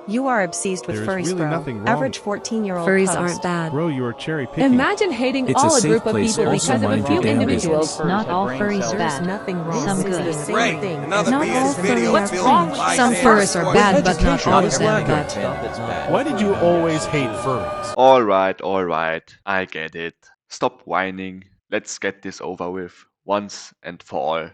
You are obsessed with There's furries, really bro. nothing wrong. Average 14-year-old Furries post. aren't bad. Bro, you are cherry picking. Imagine hating It's a all a safe group of place, people also because of a mind few your damn individuals. Not all furries There's bad. nothing wrong. Some This good. is the same Great. thing. Another as Not all BS video. furry are Film cringe. like Some this. furries are bad, but not all of Education. them bad. Why did you always hate furries? Alright, I get it. Stop whining. Let's get this over with, once and for all.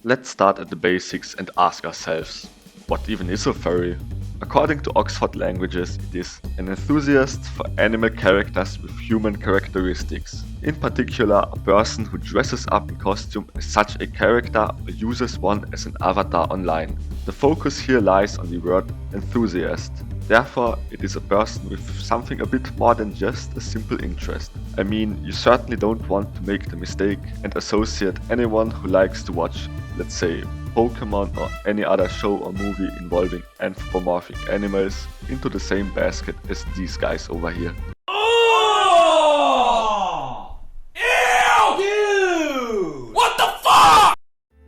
Let's start at the basics and ask ourselves, what even is a furry? According to Oxford Languages, it is an enthusiast for animal characters with human characteristics. In particular, a person who dresses up in costume as such a character or uses one as an avatar online. The focus here lies on the word enthusiast. Therefore, it is a person with something a bit more than just a simple interest. I mean, you certainly don't want to make the mistake and associate anyone who likes to watch, let's say, Pokemon or any other show or movie involving anthropomorphic animals into the same basket as these guys over here. Oh! Ew! Dude! What the fuck?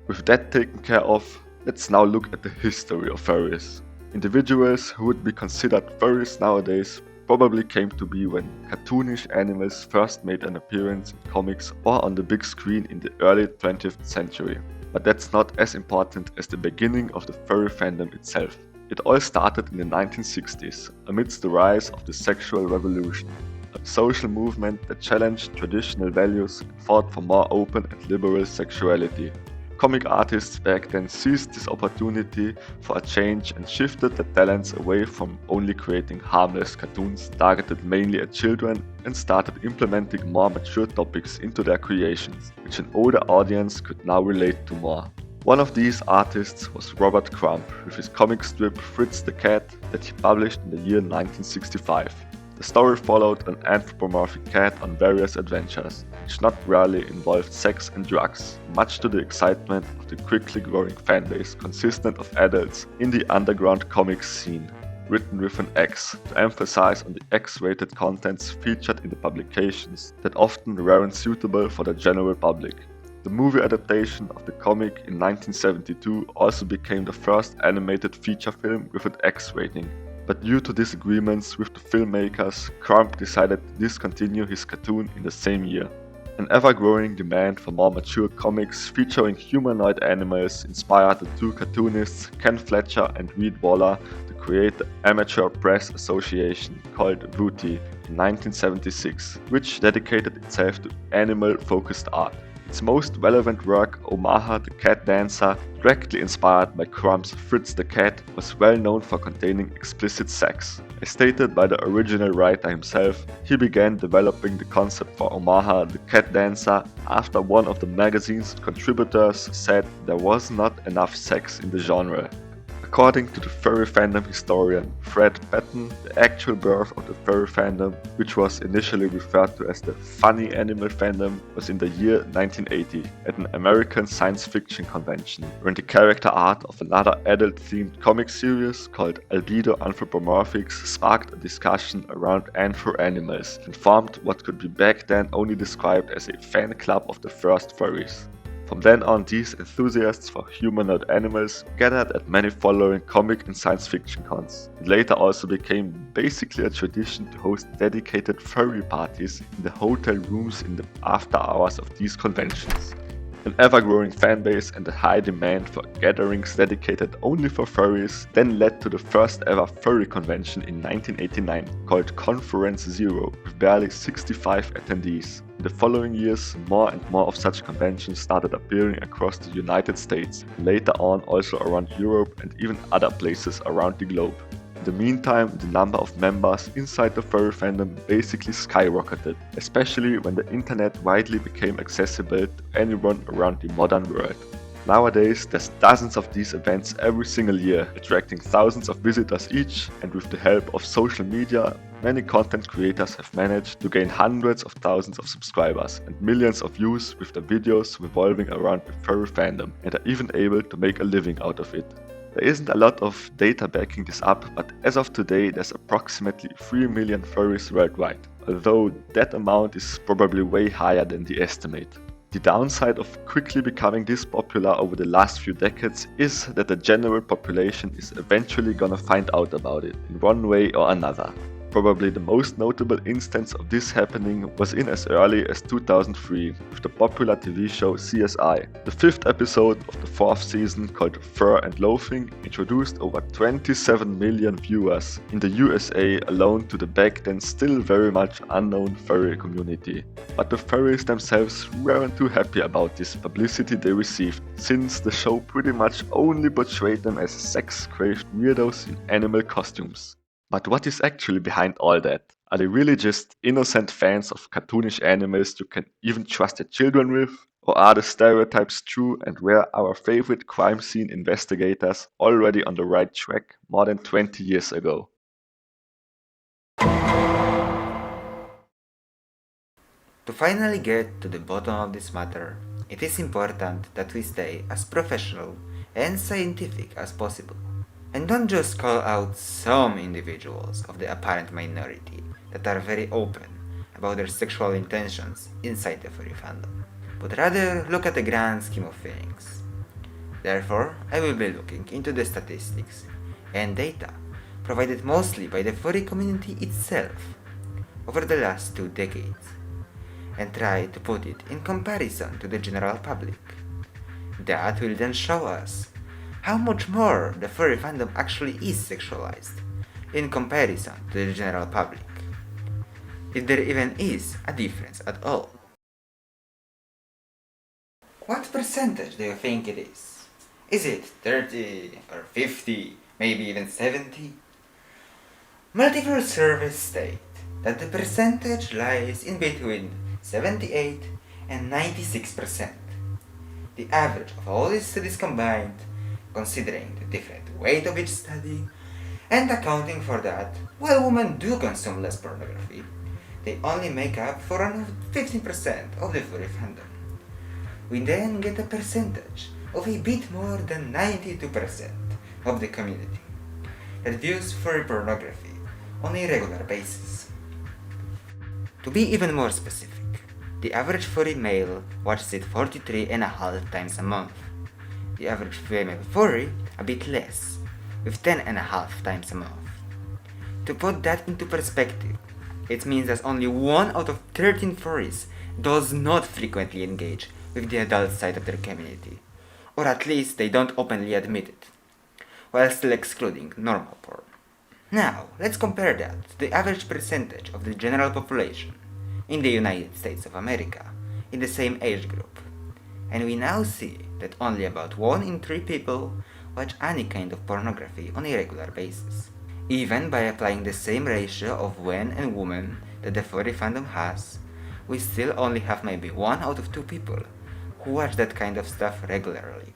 With that taken care of, let's now look at the history of furries. Individuals who would be considered furries nowadays probably came to be when cartoonish animals first made an appearance in comics or on the big screen in the early 20th century. But that's not as important as the beginning of the furry fandom itself. It all started in the 1960s, amidst the rise of the sexual revolution, a social movement that challenged traditional values and fought for more open and liberal sexuality. Comic artists back then seized this opportunity for a change and shifted their talents away from only creating harmless cartoons targeted mainly at children and started implementing more mature topics into their creations, which an older audience could now relate to more. One of these artists was Robert Crumb with his comic strip Fritz the Cat that he published in the year 1965. The story followed an anthropomorphic cat on various adventures, which not rarely involved sex and drugs, much to the excitement of the quickly growing fanbase consistent of adults in the underground comics scene. Written with an X to emphasize on the X-rated contents featured in the publications that often weren't suitable for the general public. The movie adaptation of the comic in 1972 also became the first animated feature film with an X rating. But due to disagreements with the filmmakers, Crumb decided to discontinue his cartoon in the same year. An ever-growing demand for more mature comics featuring humanoid animals inspired the two cartoonists Ken Fletcher and Reed Waller to create the Amateur Press Association called VUTI in 1976, which dedicated itself to animal-focused art. Its most relevant work, Omaha the Cat Dancer, directly inspired by Crumb's Fritz the Cat, was well known for containing explicit sex. As stated by the original writer himself, he began developing the concept for Omaha the Cat Dancer after one of the magazine's contributors said there was not enough sex in the genre. According to the furry fandom historian Fred Patton, the actual birth of the furry fandom, which was initially referred to as the funny animal fandom, was in the year 1980 at an American science fiction convention, when the character art of another adult-themed comic series called Albedo Anthropomorphics sparked a discussion around anthro animals and formed what could be back then only described as a fan club of the first furries. From then on, these enthusiasts for humanoid animals gathered at many following comic and science fiction cons. It later also became basically a tradition to host dedicated furry parties in the hotel rooms in the after hours of these conventions. An ever-growing fanbase and a high demand for gatherings dedicated only for furries then led to the first ever furry convention in 1989 called Conference Zero with barely 65 attendees. In the following years, more and more of such conventions started appearing across the United States, and later on also around Europe and even other places around the globe. In the meantime, the number of members inside the furry fandom basically skyrocketed, especially when the internet widely became accessible to anyone around the modern world. Nowadays, there's dozens of these events every single year, attracting thousands of visitors each, and with the help of social media, many content creators have managed to gain hundreds of thousands of subscribers and millions of views with their videos revolving around the furry fandom, and are even able to make a living out of it. There isn't a lot of data backing this up, but as of today there's approximately 3 million furries worldwide, although that amount is probably way higher than the estimate. The downside of quickly becoming this popular over the last few decades is that the general population is eventually gonna find out about it in one way or another. Probably the most notable instance of this happening was in as early as 2003 with the popular TV show CSI. The 5th episode of the 4th season, called Fur and Loathing, introduced over 27 million viewers in the USA alone to the back then still very much unknown furry community. But the furries themselves weren't too happy about this publicity they received, since the show pretty much only portrayed them as sex-craved weirdos in animal costumes. But what is actually behind all that? Are they really just innocent fans of cartoonish animals you can even trust your children with? Or are the stereotypes true, and were our favorite crime scene investigators already on the right track more than 20 years ago? To finally get to the bottom of this matter, it is important that we stay as professional and scientific as possible. And don't just call out some individuals of the apparent minority that are very open about their sexual intentions inside the furry fandom, but rather look at the grand scheme of things. Therefore, I will be looking into the statistics and data provided mostly by the furry community itself over the last 2 decades, and try to put it in comparison to the general public. That will then show us how much more the furry fandom actually is sexualized in comparison to the general public, if there even is a difference at all. What percentage do you think it is? Is it 30 or 50, maybe even 70? Multiple surveys state that the percentage lies in between 78 and 96%. The average of all these studies combined, considering the different weight of each study, and accounting for that, while women do consume less pornography, they only make up for around 15% of the furry fandom. We then get a percentage of a bit more than 92% of the community that views furry pornography on a regular basis. To be even more specific, the average furry male watches it 43.5 times a month. The average female furry a bit less, with 10.5 times a month. To put that into perspective, it means that only 1 out of 13 furries does not frequently engage with the adult side of their community, or at least they don't openly admit it, while still excluding normal porn. Now, let's compare that to the average percentage of the general population in the United States of America in the same age group, and we now see that only about 1 in 3 people watch any kind of pornography on a regular basis. Even by applying the same ratio of men and women that the furry fandom has, we still only have maybe 1 out of 2 people who watch that kind of stuff regularly.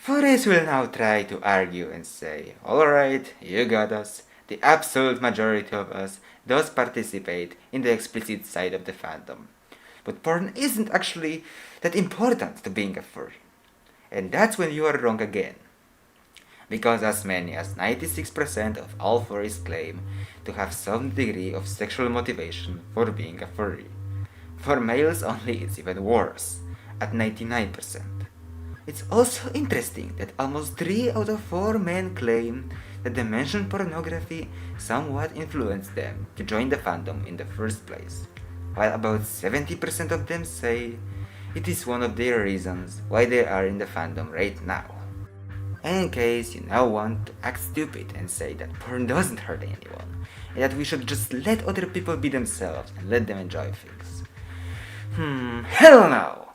Furries will now try to argue and say, alright, you got us, the absolute majority of us does participate in the explicit side of the fandom. But porn isn't actually that important to being a furry. And that's when you are wrong again. Because as many as 96% of all furries claim to have some degree of sexual motivation for being a furry. For males only it's even worse, at 99%. It's also interesting that almost 3 out of 4 men claim that the mentioned pornography somewhat influenced them to join the fandom in the first place, while about 70% of them say it is one of their reasons why they are in the fandom right now. And in case you now want to act stupid and say that porn doesn't hurt anyone, and that we should just let other people be themselves and let them enjoy things. Hell no!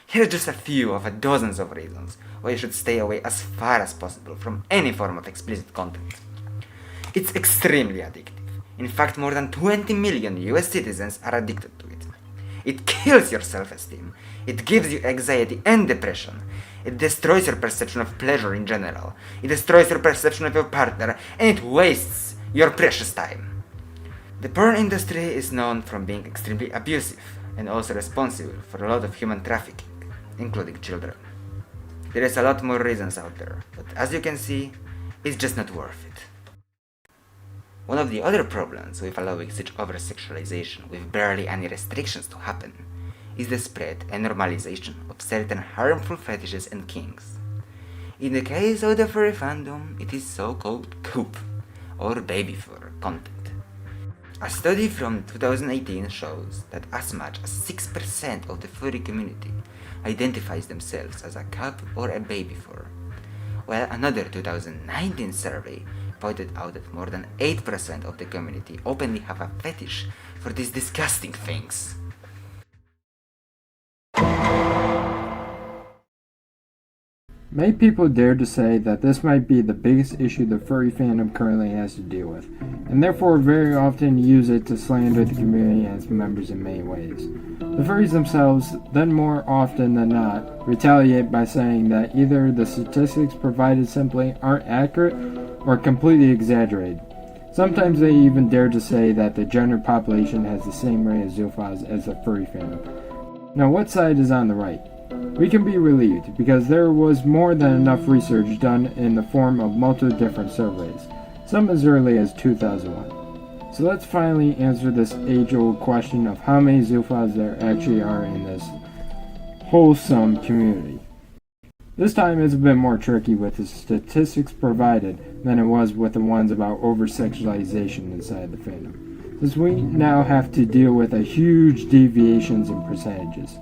Here are just a few of dozens of reasons why you should stay away as far as possible from any form of explicit content. It's extremely addictive. In fact, more than 20 million US citizens are addicted to it. It kills your self-esteem. It gives you anxiety and depression. It destroys your perception of pleasure in general. It destroys your perception of your partner, and it wastes your precious time. The porn industry is known for being extremely abusive and also responsible for a lot of human trafficking, including children. There is a lot more reasons out there, but as you can see, it's just not worth it. One of the other problems with allowing such oversexualization with barely any restrictions to happen is the spread and normalization of certain harmful fetishes and kinks. In the case of the furry fandom, it is so-called coop, or baby fur content. A study from 2018 shows that as much as 6% of the furry community identifies themselves as a cub or a baby fur, while another 2019 survey pointed out that more than 8% of the community openly have a fetish for these disgusting things. Many people dare to say that this might be the biggest issue the furry fandom currently has to deal with, and therefore very often use it to slander the community and its members in many ways. The furries themselves, then more often than not, retaliate by saying that either the statistics provided simply aren't accurate or completely exaggerated. Sometimes they even dare to say that the general population has the same rate of zoophiles as the furry fandom. Now, what side is on the right? We can be relieved because there was more than enough research done in the form of multiple different surveys, some as early as 2001. So let's finally answer this age-old question of how many zoophiles there actually are in this wholesome community. This time it's a bit more tricky with the statistics provided than it was with the ones about oversexualization inside the fandom, since we now have to deal with a huge deviations in percentages.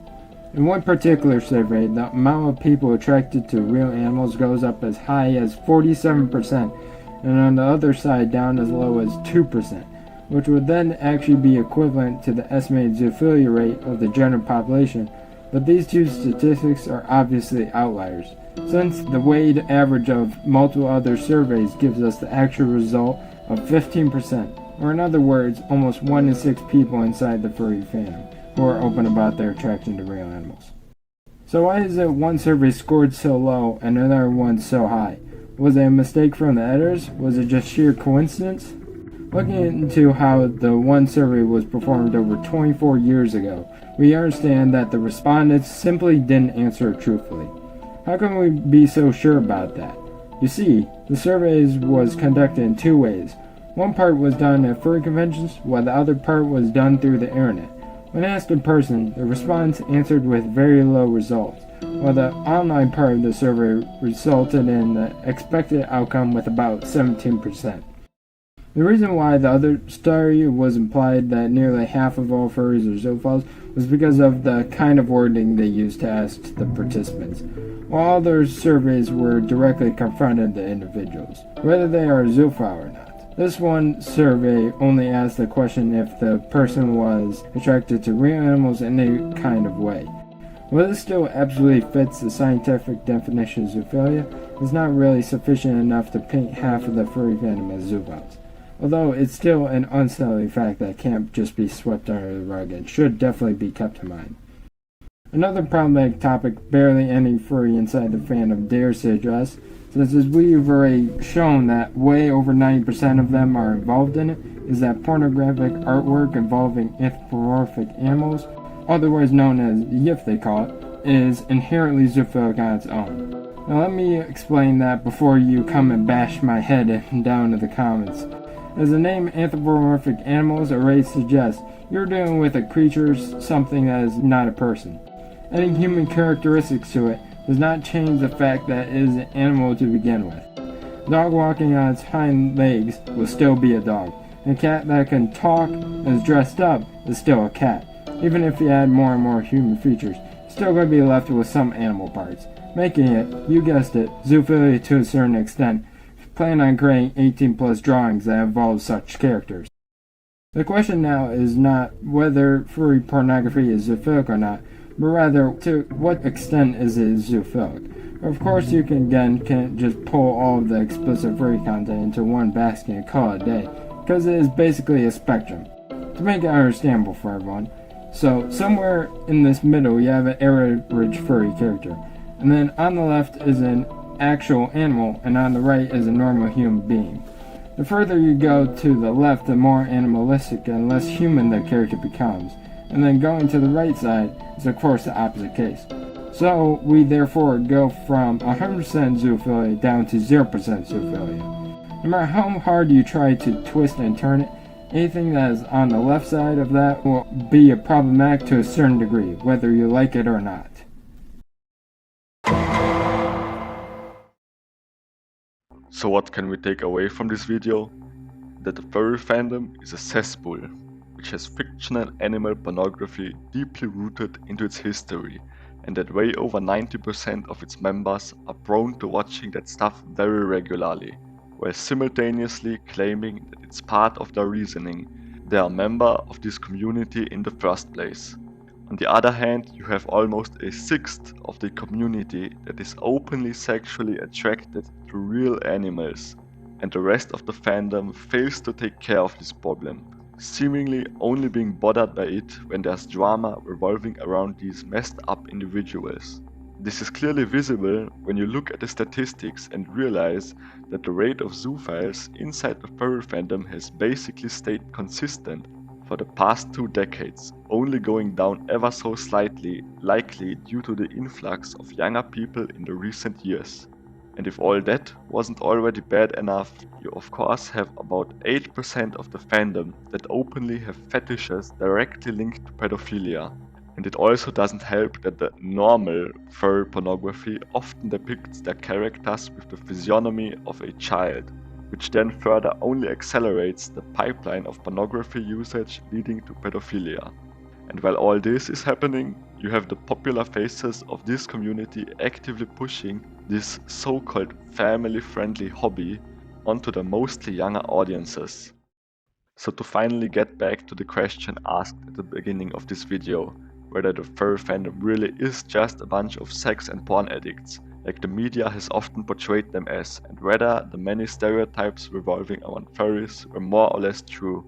In one particular survey, the amount of people attracted to real animals goes up as high as 47%, and on the other side down as low as 2%, which would then actually be equivalent to the estimated zoophilia rate of the general population, but these two statistics are obviously outliers, since the weighted average of multiple other surveys gives us the actual result of 15%, or in other words, almost 1 in 6 people inside the furry fandom who are open about their attraction to real animals. So why is it one survey scored so low and another one so high? Was it a mistake from the editors? Was it just sheer coincidence? Looking into how the one survey was performed over 24 years ago, we understand that the respondents simply didn't answer truthfully. How can we be so sure about that? You see, the surveys was conducted in two ways. One part was done at furry conventions, while the other part was done through the internet. When asked in person, the respondents answered with very low results, while the online part of the survey resulted in the expected outcome with about 17%. The reason why the other study was implied that nearly half of all furries are zoophiles was because of the kind of wording they used to ask the participants, while other surveys were directly confronted the individuals, whether they are a zoophile or not. This one survey only asked the question if the person was attracted to real animals in any kind of way. While this still absolutely fits the scientific definition of zoophilia, it's not really sufficient enough to paint half of the furry fandom as zoophiles. Although it's still an unsettling fact that can't just be swept under the rug and should definitely be kept in mind. Another problematic topic barely any furry inside the fandom dares to address, since as we've already shown that way over 90% of them are involved in it, is that pornographic artwork involving anthropomorphic animals, otherwise known as YIF they call it, is inherently zoophilic on its own. Now let me explain that before you come and bash my head down to the comments. As the name anthropomorphic animals already suggests, you're dealing with a creature, something that is not a person. Adding human characteristics to it does not change the fact that it is an animal to begin with. A dog walking on its hind legs will still be a dog, and a cat that can talk and is dressed up is still a cat. Even if you add more and more human features, you're still going to be left with some animal parts, making it, you guessed it, zoophilia to a certain extent. Plan on creating 18+ drawings that involve such characters. The question now is not whether furry pornography is zoophilic or not, but rather to what extent is it zoophilic. Of course, you can't just pull all of the explicit furry content into one basket and call it a day, because it is basically a spectrum. To make it understandable for everyone, so somewhere in this middle you have an average furry character, and then on the left is an actual animal, and on the right is a normal human being. The further you go to the left, the more animalistic and less human the character becomes, and then going to the right side is of course the opposite case. So we therefore go from 100% zoophilia down to 0% zoophilia. No matter how hard you try to twist and turn it, anything that is on the left side of that will be problematic to a certain degree, whether you like it or not. So what can we take away from this video? That the furry fandom is a cesspool, which has fictional animal pornography deeply rooted into its history, and that way over 90% of its members are prone to watching that stuff very regularly, while simultaneously claiming that it's part of their reasoning they are a member of this community in the first place. On the other hand, you have almost a sixth of the community that is openly sexually attracted to real animals, and the rest of the fandom fails to take care of this problem, seemingly only being bothered by it when there's drama revolving around these messed up individuals. This is clearly visible when you look at the statistics and realize that the rate of zoophiles inside the furry fandom has basically stayed consistent for the past 2 decades, only going down ever so slightly, likely due to the influx of younger people in the recent years. And if all that wasn't already bad enough, you of course have about 8% of the fandom that openly have fetishes directly linked to pedophilia. And it also doesn't help that the normal furry pornography often depicts their characters with the physiognomy of a child, which then further only accelerates the pipeline of pornography usage leading to pedophilia. And while all this is happening, you have the popular faces of this community actively pushing this so-called family-friendly hobby onto the mostly younger audiences. So to finally get back to the question asked at the beginning of this video, whether the furry fandom really is just a bunch of sex and porn addicts, like the media has often portrayed them as, and whether the many stereotypes revolving around furries were more or less true.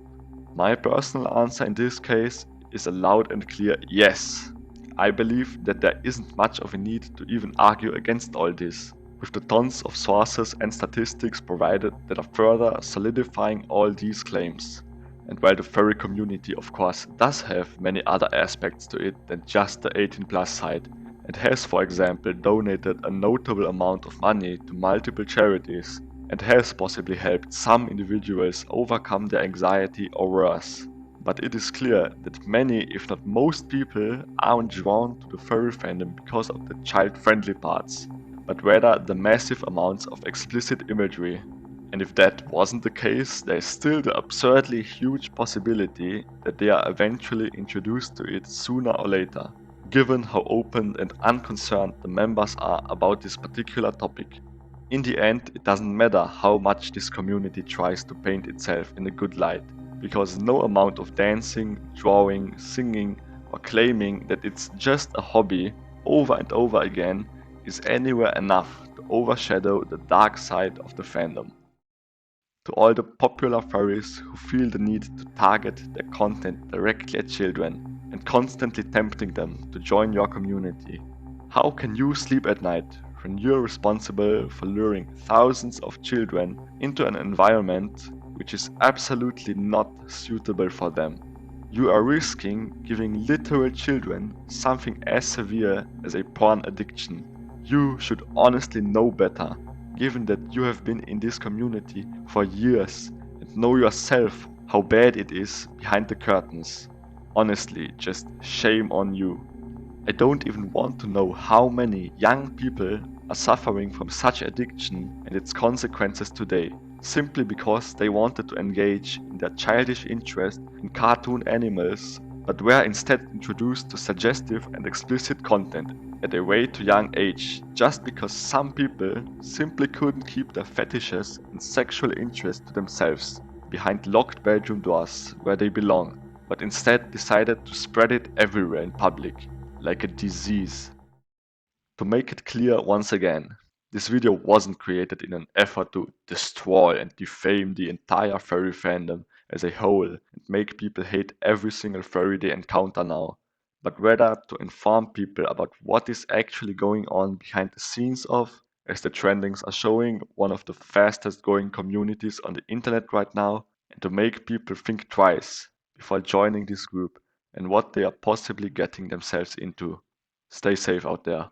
My personal answer in this case is a loud and clear yes. I believe that there isn't much of a need to even argue against all this, with the tons of sources and statistics provided that are further solidifying all these claims. And while the furry community of course does have many other aspects to it than just the 18+ side, and has for example donated a notable amount of money to multiple charities, and has possibly helped some individuals overcome their anxiety or worse. But it is clear that many, if not most people, aren't drawn to the furry fandom because of the child-friendly parts, but rather the massive amounts of explicit imagery. And if that wasn't the case, there is still the absurdly huge possibility that they are eventually introduced to it sooner or later, given how open and unconcerned the members are about this particular topic. In the end, it doesn't matter how much this community tries to paint itself in a good light, because no amount of dancing, drawing, singing, or claiming that it's just a hobby over and over again is anywhere enough to overshadow the dark side of the fandom. To all the popular furries who feel the need to target their content directly at children and constantly tempting them to join your community, how can you sleep at night when you're responsible for luring thousands of children into an environment which is absolutely not suitable for them? You are risking giving literal children something as severe as a porn addiction. You should honestly know better, given that you have been in this community for years and know yourself how bad it is behind the curtains. Honestly, just shame on you. I don't even want to know how many young people are suffering from such addiction and its consequences today, simply because they wanted to engage in their childish interest in cartoon animals, but were instead introduced to suggestive and explicit content at a way too young age, just because some people simply couldn't keep their fetishes and sexual interest to themselves behind locked bedroom doors where they belong, but instead decided to spread it everywhere in public, like a disease. To make it clear once again, this video wasn't created in an effort to destroy and defame the entire furry fandom as a whole and make people hate every single furry they encounter now, but rather to inform people about what is actually going on behind the scenes of, as the trendings are showing, one of the fastest growing communities on the internet right now, and to make people think twice before joining this group and what they are possibly getting themselves into. Stay safe out there.